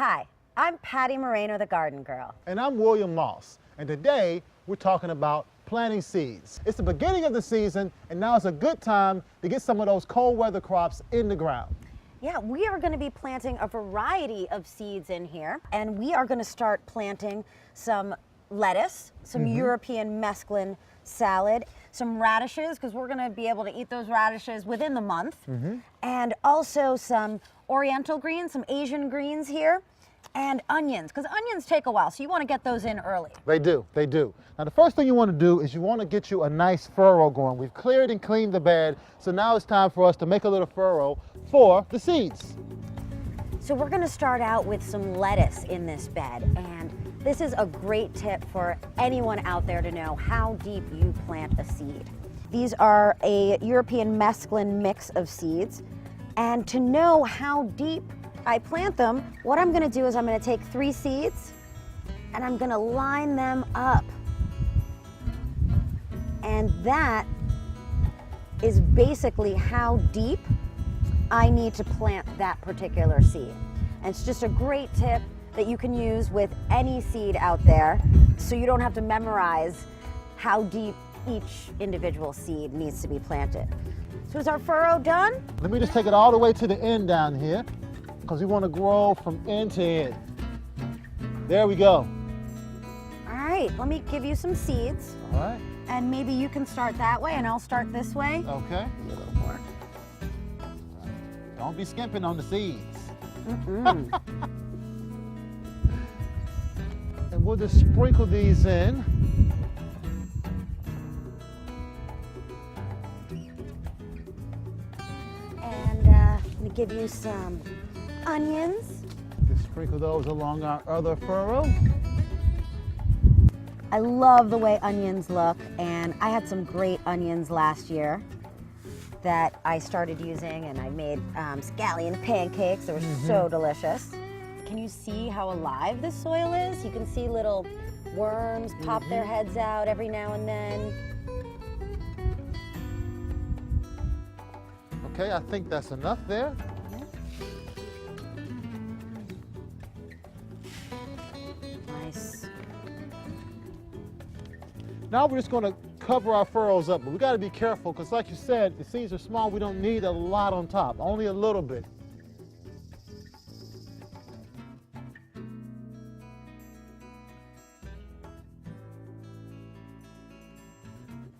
Hi, I'm Patti Moreno, the garden girl. And I'm William Moss, and today we're talking about planting seeds. It's the beginning of the season, and now it's a good time to get some of those cold weather crops in the ground. Yeah, we are going to be planting a variety of seeds in here, and we are going to start planting some lettuce, some European mesclun salad, some radishes, because we're going to be able to eat those radishes within the month, and also some oriental greens, some Asian greens here, and onions, because onions take a while, so you want to get those in early. They do. Now the first thing you want to do is you want to get you a nice furrow going. We've cleared and cleaned the bed, so now it's time for us to make a little furrow for the seeds. So we're going to start out with some lettuce in this bed, and this is a great tip for anyone out there to know how deep you plant a seed. These are a European mesclun mix of seeds, and to know how deep I plant them, what I'm going to do is I'm going to take 3 seeds and I'm going to line them up. And that is basically how deep I need to plant that particular seed. And it's just a great tip that you can use with any seed out there, so you don't have to memorize how deep each individual seed needs to be planted. So is our furrow done? Let me just take it all the way to the end down here, because we want to grow from end to end. There we go. All right, let me give you some seeds. All right. And maybe you can start that way and I'll start this way. Okay. A little more. Don't be skimping on the seeds. Mm-mm. And we'll just sprinkle these in. And let me give you some onions. Just sprinkle those along our other furrow. I love the way onions look, and I had some great onions last year that I started using, and I made scallion pancakes. They were so delicious. Can you see how alive this soil is? You can see little worms pop their heads out every now and then. Okay, I think that's enough there. Nice. Now we're just going to cover our furrows up, but we got to be careful because, like you said, the seeds are small. We don't need a lot on top, only a little bit.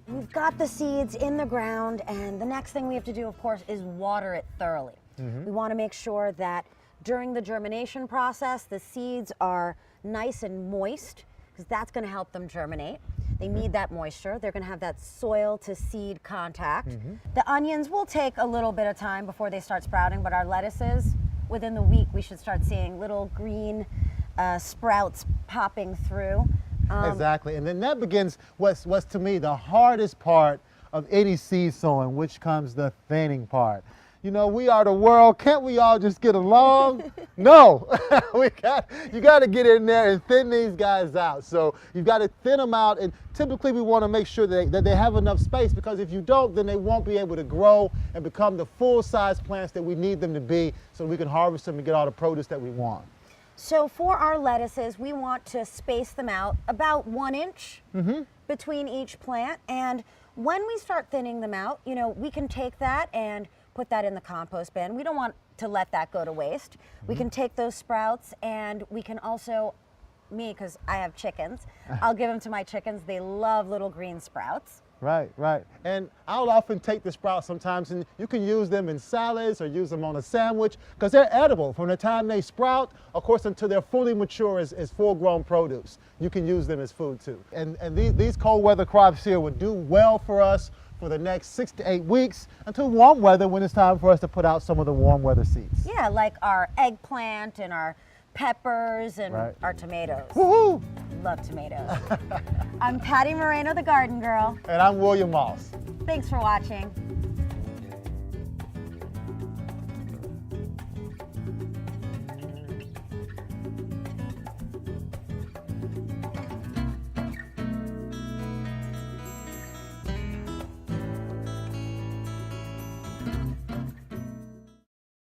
We've got the seeds in the ground, and the next thing we have to do, of course, is water it thoroughly. We want to make sure that during the germination process, the seeds are nice and moist, because that's going to help them germinate. They need that moisture. They're going to have that soil to seed contact. The onions will take a little bit of time before they start sprouting, but our lettuces, within the week, we should start seeing little green sprouts popping through. Exactly, and then that begins what's to me the hardest part of any seed sowing, which comes the thinning part. You know, we are the world. Can't we all just get along? No, you got to get in there and thin these guys out. So you've got to thin them out, and typically we want to make sure that they have enough space, because if you don't, then they won't be able to grow and become the full-size plants that we need them to be, so we can harvest them and get all the produce that we want. So for our lettuces, we want to space them out about 1 inch between each plant. And when we start thinning them out, you know, we can take that and put that in the compost bin. We don't want to let that go to waste. We can take those sprouts, and we can also, because I have chickens, I'll give them to my chickens. They love little green sprouts. Right. And I'll often take the sprouts sometimes, and you can use them in salads or use them on a sandwich, because they're edible from the time they sprout, of course, until they're fully mature as full-grown produce. You can use them as food too. And these cold weather crops here would do well for us for the next 6 to 8 weeks until warm weather, when it's time for us to put out some of the warm weather seeds. Yeah, like our eggplant and our peppers and our tomatoes. Woohoo! Love tomatoes. I'm Patti Moreno, the garden girl. And I'm William Moss. Thanks for watching.